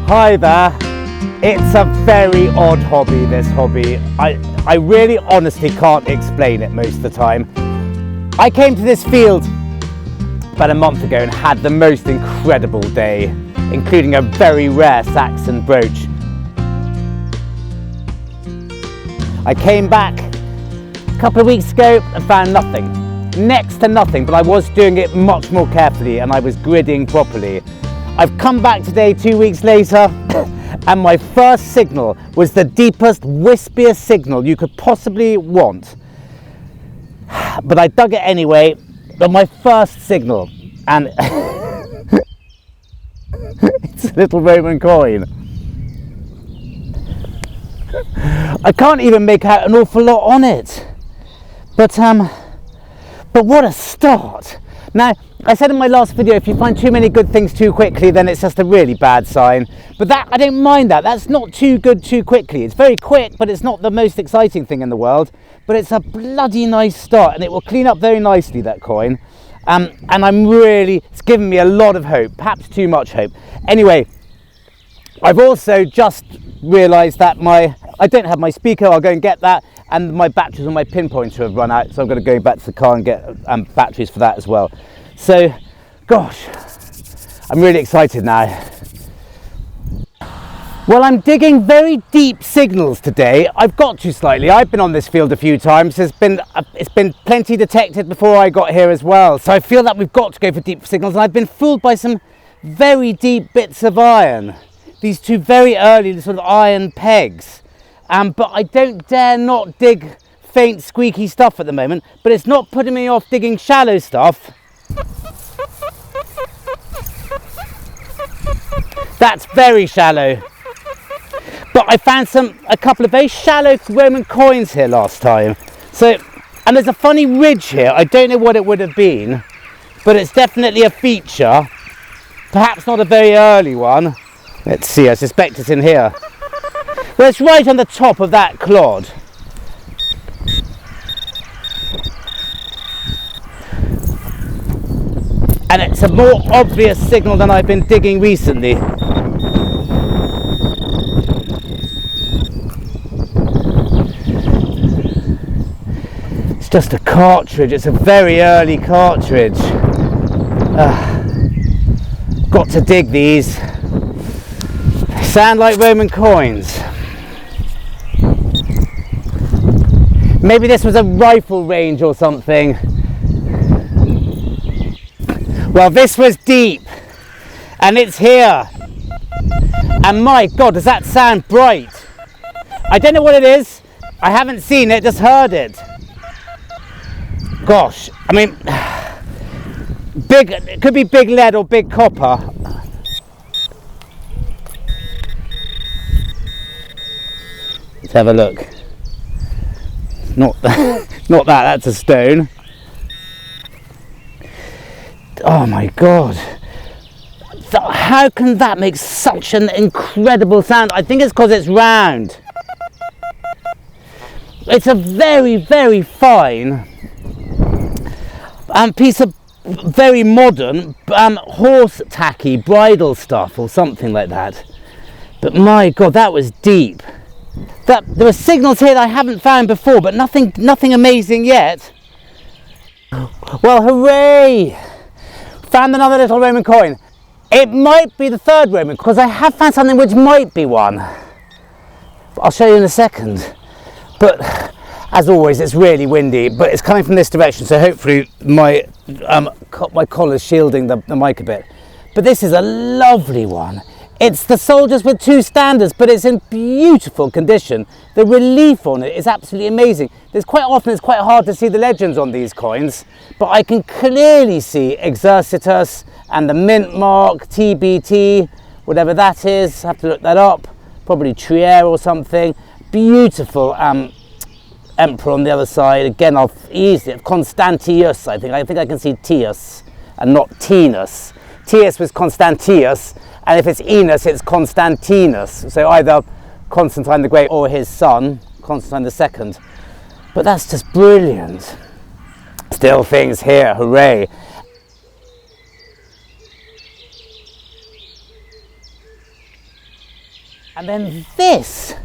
Hi there. It's a very odd hobby, this hobby. I really honestly can't explain it most of the time. I came to this field about a month ago and had the most incredible day, including a very rare Saxon brooch. I came back a couple of weeks ago and found nothing, next to nothing, but I was doing it much more carefully and I was gridding properly. I've come back today 2 weeks later and my first signal was the deepest, wispiest signal you could possibly want. But I dug it anyway, but my first signal, and it's a little Roman coin. I can't even make out an awful lot on it, but what a start. Now, I said in my last video, if you find too many good things too quickly, then it's just a really bad sign. But that, I don't mind that. That's not too good too quickly. It's very quick, but it's not the most exciting thing in the world. But it's a bloody nice start, and it will clean up very nicely, that coin. And it's given me a lot of hope, perhaps too much hope. Anyway, I've also just realised that I don't have my speaker. I'll go and get that. And my batteries on my pinpointer have run out, so I'm going to go back to the car and get batteries for that as well. So, gosh, I'm really excited now. Well, I'm digging very deep signals today. I've got to slightly. I've been on this field a few times. It's been plenty detected before I got here as well. So I feel that we've got to go for deep signals. And I've been fooled by some very deep bits of iron. These two very early sort of iron pegs. But I don't dare not dig faint squeaky stuff at the moment, but it's not putting me off digging shallow stuff. That's very shallow. But I found a couple of very shallow Roman coins here last time. So, and there's a funny ridge here. I don't know what it would have been, but it's definitely a feature. Perhaps not a very early one. Let's see, I suspect it's in here. Well, it's right on the top of that clod. And it's a more obvious signal than I've been digging recently. It's just a cartridge, it's a very early cartridge. Got to dig these. They sound like Roman coins. Maybe this was a rifle range or something. Well, this was deep, and it's here. And my God, does that sound bright? I don't know what it is. I haven't seen it, just heard it. Gosh, I mean, it could be big lead or big copper. Let's have a look. Not that, that's a stone. Oh my God. How can that make such an incredible sound? I think it's because it's round. It's a very, very fine piece of very modern horse tacky bridle stuff or something like that. But my God, that was deep. There were signals here that I haven't found before, but nothing amazing yet. Well, hooray! Found another little Roman coin. It might be the third Roman, because I have found something which might be one. I'll show you in a second. But as always, it's really windy, but it's coming from this direction, so hopefully my collar's shielding the mic a bit. But this is a lovely one. It's the soldiers with two standards, but it's in beautiful condition. The relief on it is absolutely amazing. It's quite hard to see the legends on these coins, but I can clearly see Exercitus and the mint mark, TBT, whatever that is. I have to look that up. Probably Trier or something. Beautiful emperor on the other side. Again, I'll easily, Constantius, I think I can see Tius and not Tinus. Tius was Constantius. And if it's Enos, it's Constantinus. So either Constantine the Great or his son, Constantine II. But that's just brilliant. Still things here, hooray. And then this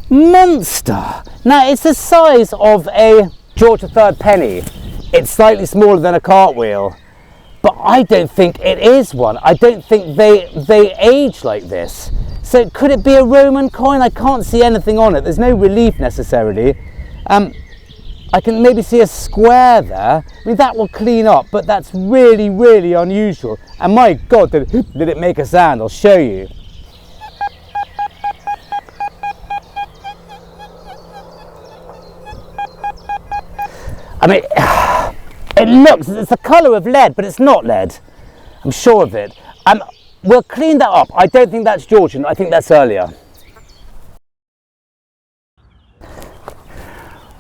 monster. Now it's the size of a George III penny. It's slightly smaller than a cartwheel, but I don't think it is one. I don't think they age like this. So could it be a Roman coin? I can't see anything on it. There's no relief necessarily. I can maybe see a square there. I mean, that will clean up, but that's really, really unusual. And my God, did it make a sound? I'll show you. I mean, it looks, it's the colour of lead, but it's not lead. I'm sure of it. We'll clean that up. I don't think that's Georgian. I think that's earlier.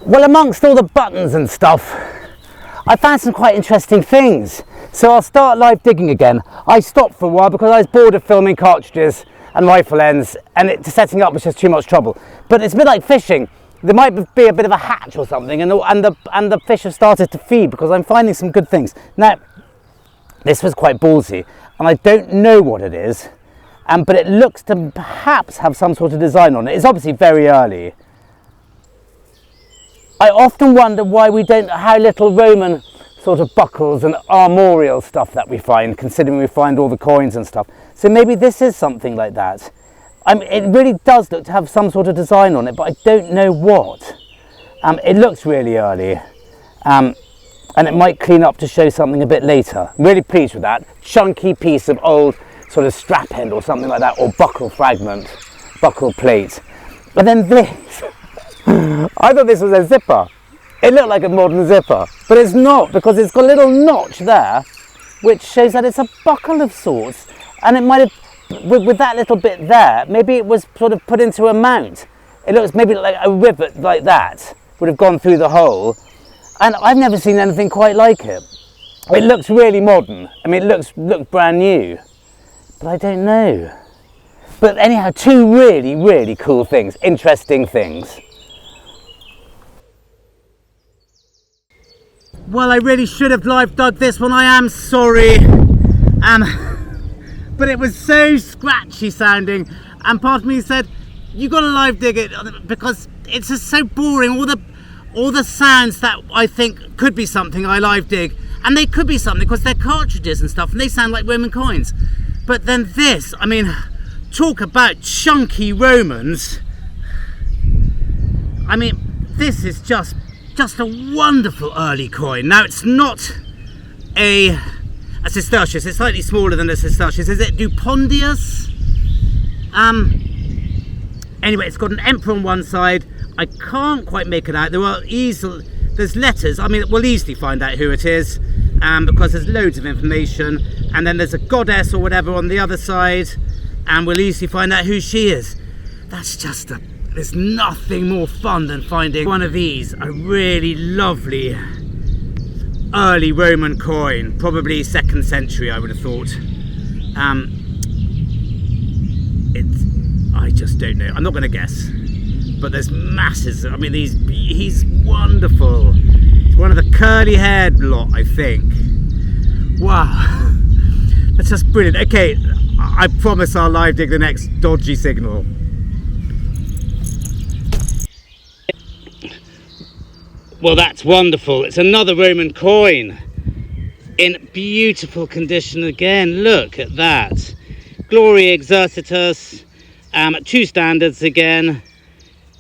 Well, amongst all the buttons and stuff, I found some quite interesting things. So I'll start live digging again. I stopped for a while because I was bored of filming cartridges and rifle ends, and setting up was just too much trouble. But it's a bit like fishing. There might be a bit of a hatch or something, and the fish have started to feed because I'm finding some good things. Now, this was quite ballsy, and I don't know what it is, but it looks to perhaps have some sort of design on it. It's obviously very early. I often wonder why we don't, how little Roman sort of buckles and armorial stuff that we find, considering we find all the coins and stuff. So maybe this is something like that. It really does look to have some sort of design on it, but I don't know what. It looks really early, and it might clean up to show something a bit later. Really pleased with that. Chunky piece of old sort of strap end or something like that, or buckle fragment, buckle plate. And then this. I thought this was a zipper. It looked like a modern zipper, but it's not, because it's got a little notch there, which shows that it's a buckle of sorts, and it might have, with that little bit there, maybe it was sort of put into a mount. It looks maybe like a rivet like that would have gone through the hole, and I've never seen anything quite like it. It looks really modern. I mean, it looks brand new, but I don't know. But anyhow, two really, really cool things, interesting things. Well, I really should have live dug this one. I am sorry. But it was so scratchy sounding, and part of me said, you got to live dig it, because it's just so boring. All the sounds that I think could be something I live dig, and they could be something because they're cartridges and stuff, and they sound like Roman coins. But then this, I mean, talk about chunky Romans. I mean, this is just a wonderful early coin. Now, it's not a Sestertius. It's slightly smaller than a Sestertius. Is it Dupondius? Anyway, it's got an emperor on one side. I can't quite make it out. There's letters. I mean, we'll easily find out who it is, because there's loads of information. And then there's a goddess or whatever on the other side, and we'll easily find out who she is. That's just there's nothing more fun than finding one of these, a really lovely early Roman coin, probably 2nd century, I would have thought. I just don't know. I'm not going to guess, but there's masses. I mean, he's wonderful. It's one of the curly-haired lot, I think. Wow, that's just brilliant. Okay, I promise I'll live dig the next dodgy signal. Well, that's wonderful. It's another Roman coin in beautiful condition again. Look at that. Gloria Exercitus, 2 standards again.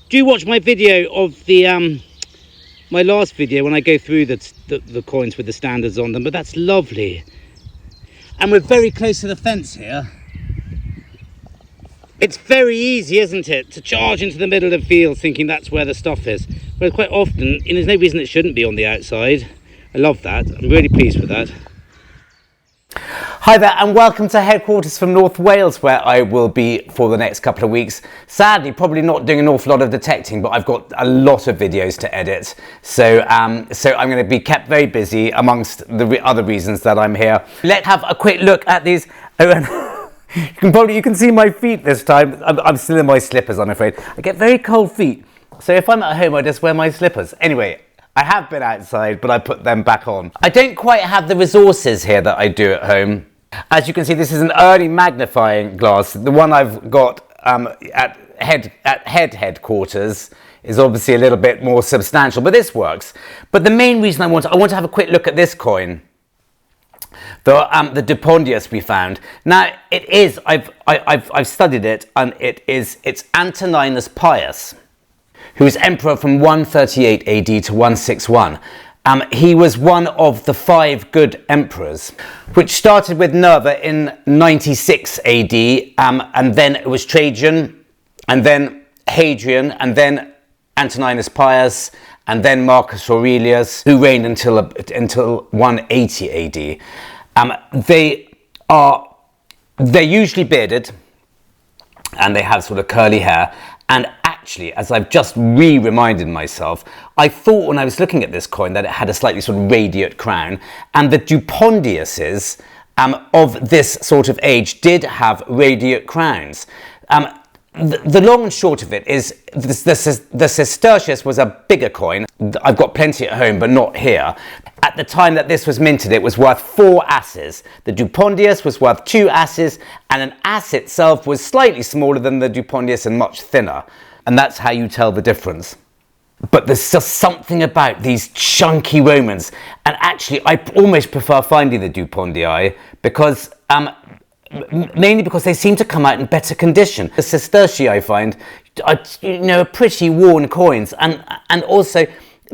Do watch my video of the my last video when I go through the coins with the standards on them, but that's lovely. And we're very close to the fence here. It's very easy, isn't it, to charge into the middle of the field thinking that's where the stuff is. Well, quite often, and there's no reason it shouldn't be on the outside. I love that. I'm really pleased with that. Hi there, and welcome to headquarters from North Wales, where I will be for the next couple of weeks. Sadly, probably not doing an awful lot of detecting, but I've got a lot of videos to edit. So I'm going to be kept very busy amongst the other reasons that I'm here. Let's have a quick look at these. You can see my feet this time. I'm still in my slippers, I'm afraid. I get very cold feet. So if I'm at home, I just wear my slippers. Anyway, I have been outside, but I put them back on. I don't quite have the resources here that I do at home. As you can see, this is an early magnifying glass. The one I've got at headquarters is obviously a little bit more substantial, but this works. But the main reason I want to have a quick look at this coin, the Dupondius we found. Now it is, I've studied it, and it's Antoninus Pius, who was emperor from 138 AD to 161. He was one of the 5 good emperors, which started with Nerva in 96 AD, and then it was Trajan, and then Hadrian, and then Antoninus Pius, and then Marcus Aurelius, who reigned until 180 AD. They're usually bearded, and they have sort of curly hair. And actually, as I've just reminded myself, I thought when I was looking at this coin that it had a slightly sort of radiate crown, and the Dupondiuses of this sort of age did have radiate crowns. The long and short of it is the Sestertius was a bigger coin. I've got plenty at home, but not here. At the time that this was minted, it was worth 4 asses. The Dupondius was worth 2 asses, and an ass itself was slightly smaller than the Dupondius and much thinner. And that's how you tell the difference. But there's just something about these chunky Romans. And actually, I almost prefer finding the Dupondii because mainly because they seem to come out in better condition. The Sestertii, I find, are pretty worn coins, and also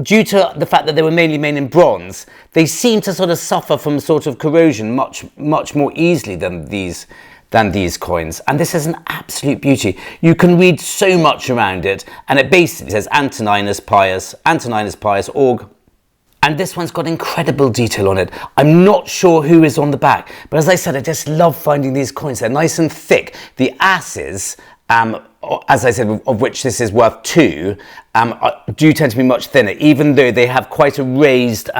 due to the fact that they were mainly made in bronze, they seem to sort of suffer from sort of corrosion much more easily than these coins. And this is an absolute beauty. You can read so much around it, and it basically says Antoninus Pius org. And this one's got incredible detail on it. I'm not sure who is on the back, but as I said, I just love finding these coins. They're nice and thick. The asses, as I said, of which this is worth 2, do tend to be much thinner, even though they have quite a raised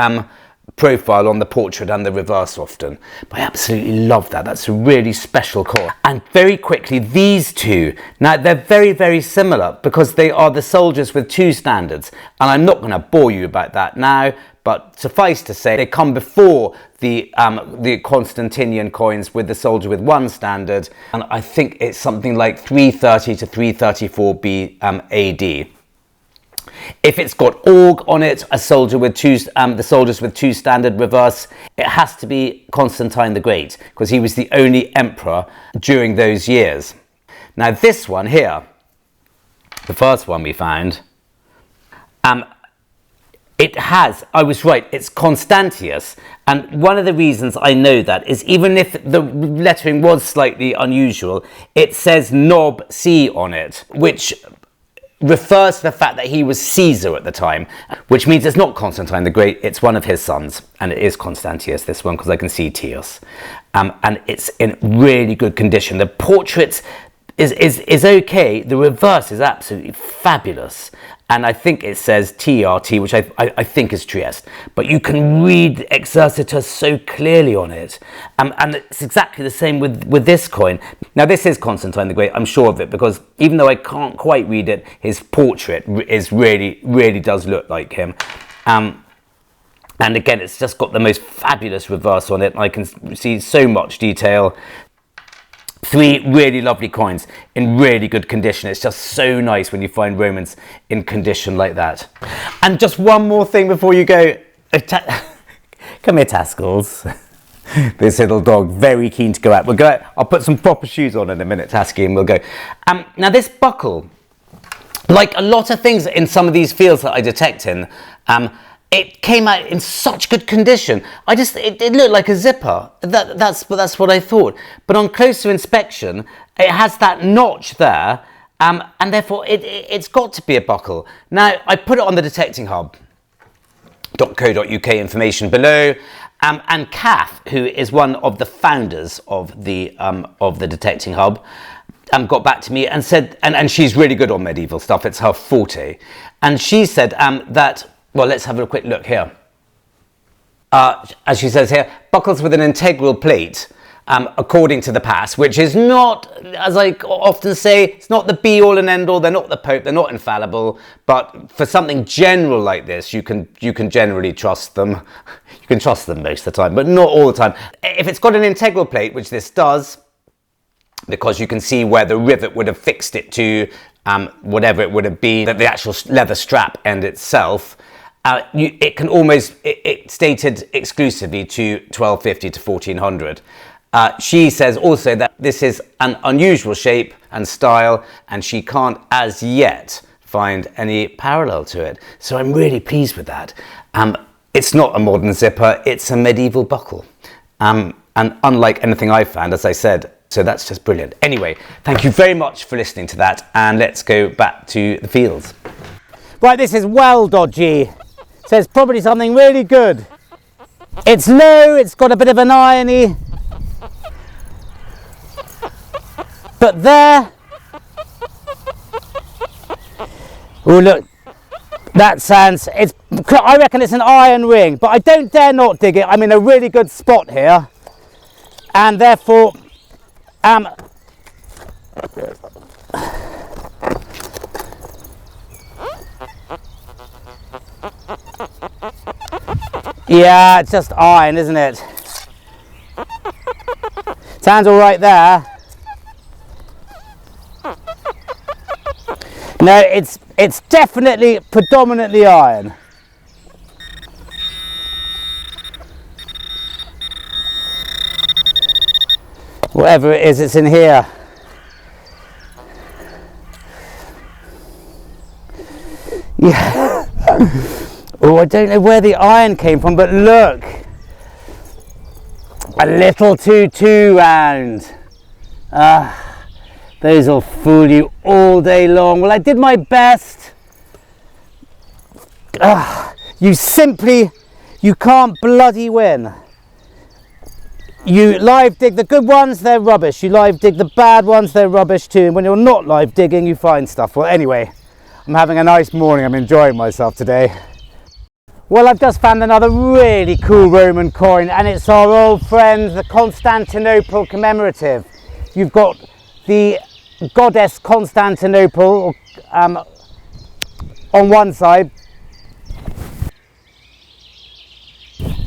profile on the portrait and the reverse often. But I absolutely love that. That's a really special coin. And very quickly, these two. Now, they're very, very similar because they are the soldiers with 2 standards. And I'm not going to bore you about that now, but suffice to say, they come before the Constantinian coins with the soldier with 1 standard. And I think it's something like 330 to 334 AD. If it's got org on it, a soldier with 2, the soldiers with 2 standard reverse, it has to be Constantine the Great, because he was the only emperor during those years. Now this one here, the first one we found, it has, I was right, it's Constantius. And one of the reasons I know that is, even if the lettering was slightly unusual, it says Nob C on it, which refers to the fact that he was Caesar at the time, which means it's not Constantine the Great, it's one of his sons, and it is Constantius, this one, because I can see Tius. And it's in really good condition. The portrait is okay, the reverse is absolutely fabulous. And I think it says TRT, which I think is Trieste. But you can read Exercitus so clearly on it. And it's exactly the same with this coin. Now, this is Constantine the Great, I'm sure of it, because even though I can't quite read it, his portrait is really does look like him. And again, it's just got the most fabulous reverse on it. I can see so much detail. 3 really lovely coins in really good condition. It's just so nice when you find Romans in condition like that. And just one more thing before you go. Come here, Taskles. This little dog, very keen to go out. We'll go out. I'll put some proper shoes on in a minute, Tasky, and we'll go. Now this buckle, like a lot of things in some of these fields that I detect in, it came out in such good condition. It looked like a zipper. That's what I thought. But on closer inspection, it has that notch there, and therefore it's got to be a buckle. Now, I put it on the detecting hub.co.uk information below, and Kath, who is one of the founders of the detecting hub, got back to me and said, and she's really good on medieval stuff. It's her forte, and she said that. Well, let's have a quick look here. As she says here, buckles with an integral plate, according to the pass, which is not, as I often say, it's not the be-all and end-all. They're not the Pope. They're not infallible. But for something general like this, you can generally trust them. You can trust them most of the time, but not all the time. If it's got an integral plate, which this does, because you can see where the rivet would have fixed it to whatever it would have been, the actual leather strap end itself. It can almost, it stated exclusively to 1250 to 1400. She says also that this is an unusual shape and style, and she can't as yet find any parallel to it. So I'm really pleased with that. It's not a modern zipper, it's a medieval buckle. And unlike anything I've found, as I said, so that's just brilliant. Anyway, thank you very much for listening to that, and let's go back to the fields. Right, this is well dodgy. So it's probably something really good. It's low, it's got a bit of an irony. But there. Oh look, that sounds, I reckon it's an iron ring, but I don't dare not dig it. I'm in a really good spot here. And therefore, yeah, it's just iron, isn't it? Sounds all right there. No, it's definitely predominantly iron. Whatever it is, it's in here. Yeah. Oh, I don't know where the iron came from, but look. A little too round. Those will fool you all day long. Well, I did my best. You can't bloody win. You live dig the good ones, they're rubbish. You live dig the bad ones, they're rubbish too. And when you're not live digging, you find stuff. Well, anyway, I'm having a nice morning. I'm enjoying myself today. Well, I've just found another really cool Roman coin, and it's our old friend, the Constantinople commemorative. You've got the goddess Constantinople on one side,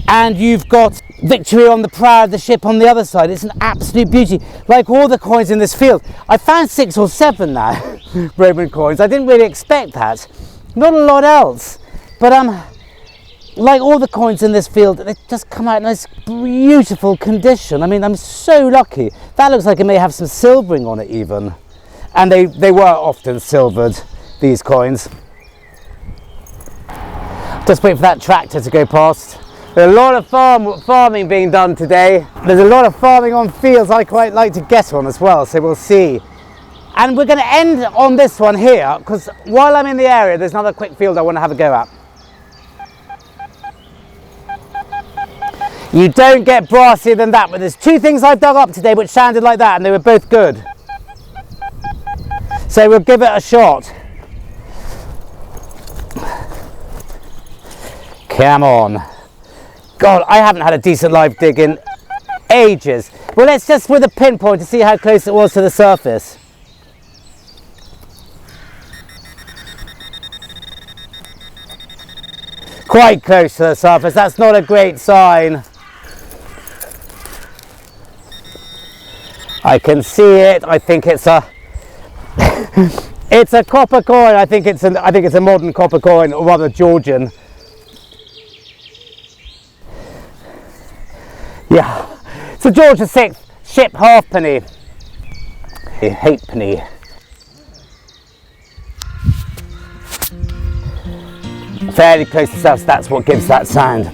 and you've got Victory on the prow of the ship on the other side. It's an absolute beauty, like all the coins in this field. I found 6 or 7 now Roman coins. I didn't really expect that, not a lot else, but like all the coins in this field, they just come out in this beautiful condition. I mean, I'm so lucky. That looks like it may have some silvering on it even, and they were often silvered, these coins. Just wait for that tractor to go past. There's a lot of farming being done today. There's a lot of farming on fields I quite like to get on as well, so we'll see. And we're going to end on this one here, because while I'm in the area, there's another quick field I want to have a go at. You don't get brassier than that, but there's 2 things I've dug up today which sounded like that, and they were both good. So we'll give it a shot. Come on. God, I haven't had a decent live dig in ages. Well, let's just with a pinpoint to see how close it was to the surface. Quite close to the surface. That's not a great sign. I can see it. I think it's a it's a copper coin. I think it's a modern copper coin, or rather Georgian. Yeah, it's a George VI ship halfpenny. Halfpenny. Fairly close to surface, that's what gives that sound.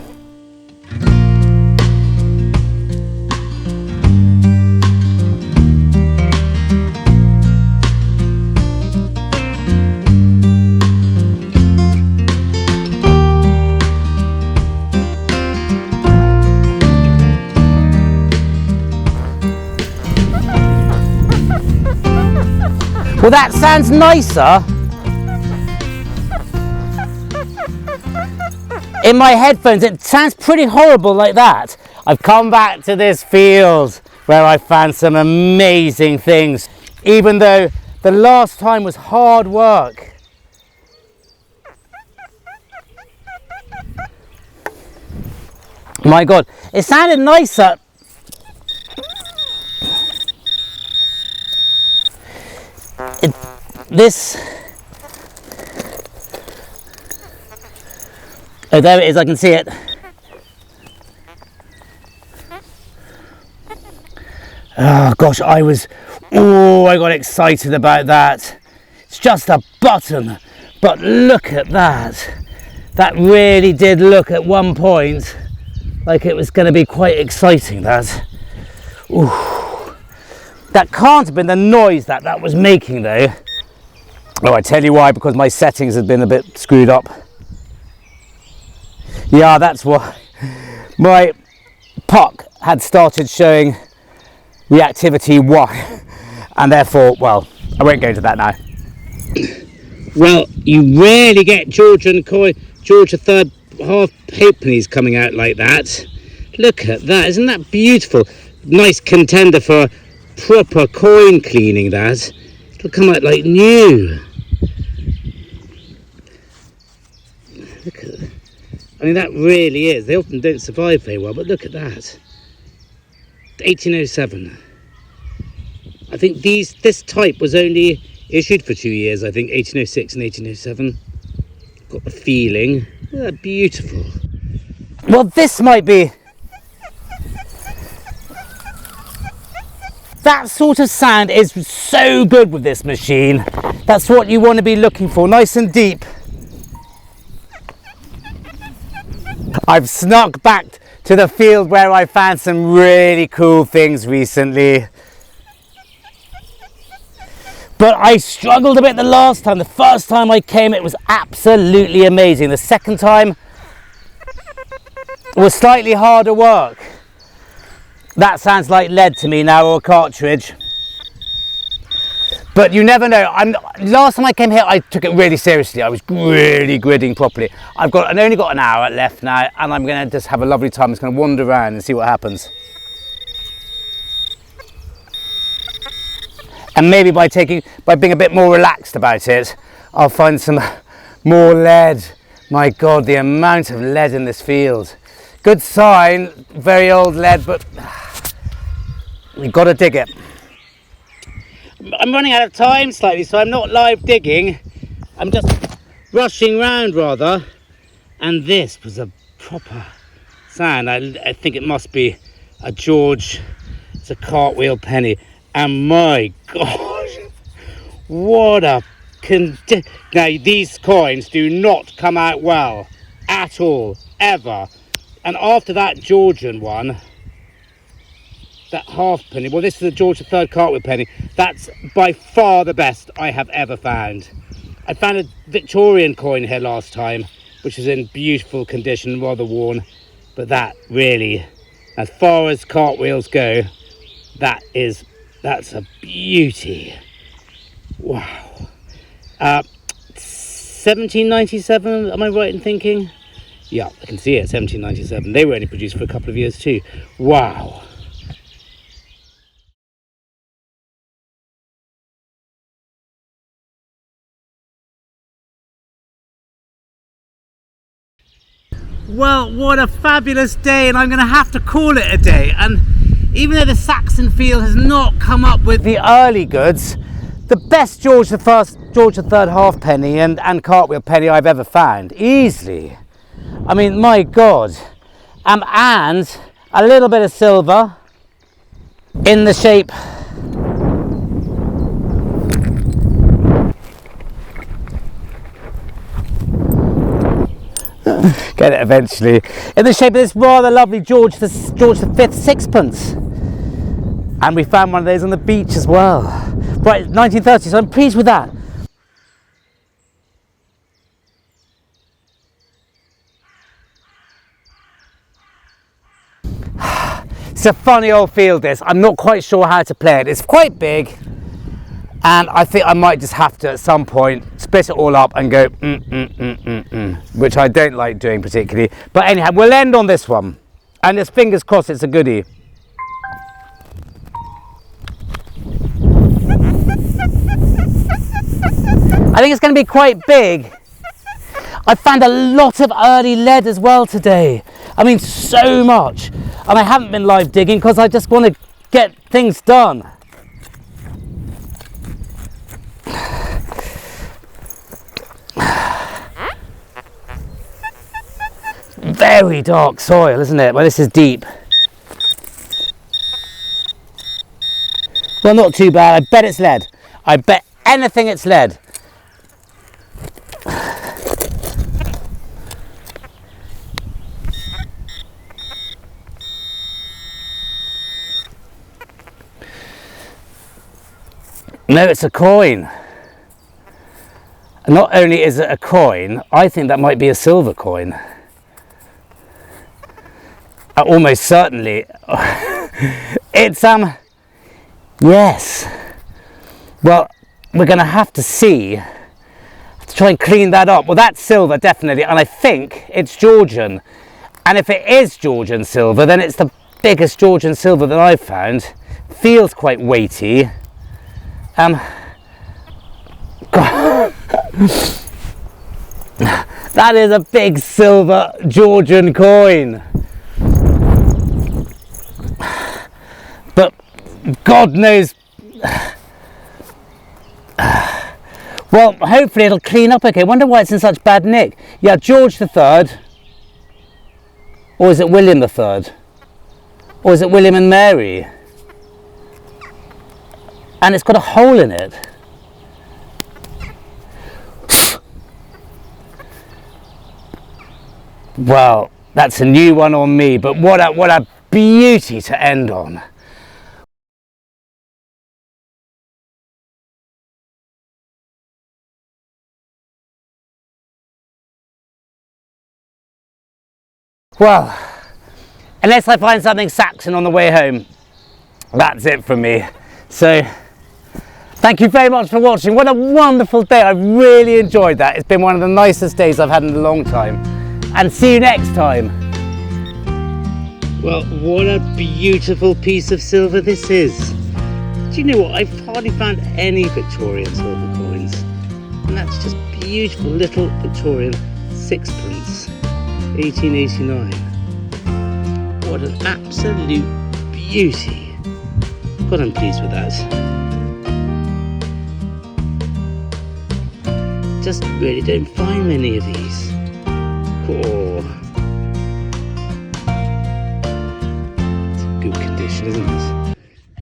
Well, that sounds nicer in my headphones. It sounds pretty horrible like that. I've come back to this field where I found some amazing things, even though the last time was hard work. My God, it sounded nicer. this, oh there it is, I can see it. Oh gosh, I got excited about that. It's just a button, but look at that. That really did look at one point like it was going to be quite exciting, that. Ooh. That can't have been the noise that was making though. Oh, I tell you why, because my settings had been a bit screwed up. Yeah, that's why. My puck had started showing reactivity 1, and therefore, well, I won't go into that now. Well, you rarely get Georgian third half halfpennies coming out like that. Look at that, isn't that beautiful? Nice contender for proper coin cleaning, that. It'll come out like new. Look at that. I mean, that really is. They often don't survive very well, but look at that. 1807. I think this type was only issued for 2 years, I think, 1806 and 1807. Got the feeling. Oh, beautiful. Well, this might be... That sort of sound is so good with this machine. That's what you want to be looking for, nice and deep. I've snuck back to the field where I found some really cool things recently. But I struggled a bit the last time. The first time I came, it was absolutely amazing. The second time was slightly harder work. That sounds like lead to me now, or a cartridge. But you never know. Last time I came here, I took it really seriously. I was really gridding properly. I only got an hour left now, and I'm going to just have a lovely time. I'm just going to wander around and see what happens. And maybe by being a bit more relaxed about it, I'll find some more lead. My God, the amount of lead in this field. Good sign, very old lead, but we've got to dig it. I'm running out of time slightly, so I'm not live digging. I'm just rushing round rather. And this was a proper sound. I think it must be a it's a cartwheel penny. And my gosh, what a now these coins do not come out well at all, ever. And after that Georgian one, that halfpenny, well, this is a George III cartwheel penny, that's by far the best I have ever found. I found a Victorian coin here last time, which is in beautiful condition, rather worn, but that really, as far as cartwheels go, that's a beauty. Wow. 1797, am I right in thinking? Yeah, I can see it, 1797. They were only produced for a couple of years too. Wow. Well, what a fabulous day, and I'm going to have to call it a day. And even though the Saxon field has not come up with the early goods, the best George III halfpenny and cartwheel penny I've ever found, easily. I mean, my God. And a little bit of silver in the shape get it eventually, in the shape of this rather lovely George V sixpence. And we found one of those on the beach as well. Right, 1930, so I'm pleased with that. It's a funny old field, this. I'm not quite sure how to play it. It's quite big, and I think I might just have to at some point split it all up and go which I don't like doing particularly. But anyhow, we'll end on this one, and just fingers crossed it's a goodie. I think it's going to be quite big. I found a lot of early lead as well today. I mean, so much. And I haven't been live digging because I just want to get things done. very dark soil, isn't it? Well, this is deep. Well, not too bad. I bet it's lead. I bet anything it's lead. No, it's a coin. Not only is it a coin, I think that might be a silver coin. Almost certainly. It's yes. Well, we're going to have to see to try and clean that up. Well, that's silver definitely, and I think it's Georgian. And if it is Georgian silver, then it's the biggest Georgian silver that I've found. Feels quite weighty. God. That is a big silver Georgian coin. But God knows. Well, hopefully it'll clean up okay. I wonder why it's in such bad nick. Yeah, George III. Or is it William III? Or is it William and Mary? And it's got a hole in it. Well, that's a new one on me, but what a beauty to end on. Well, unless I find something Saxon on the way home, that's it from me. So, thank you very much for watching. What a wonderful day. I really enjoyed that. It's been one of the nicest days I've had in a long time. And see you next time. Well, what a beautiful piece of silver this is. Do you know what? I've hardly found any Victorian silver coins. And that's just beautiful little Victorian sixpence. 1889. What an absolute beauty. God, I'm pleased with that. Just really don't find many of these. Oh. It's in good condition, isn't it?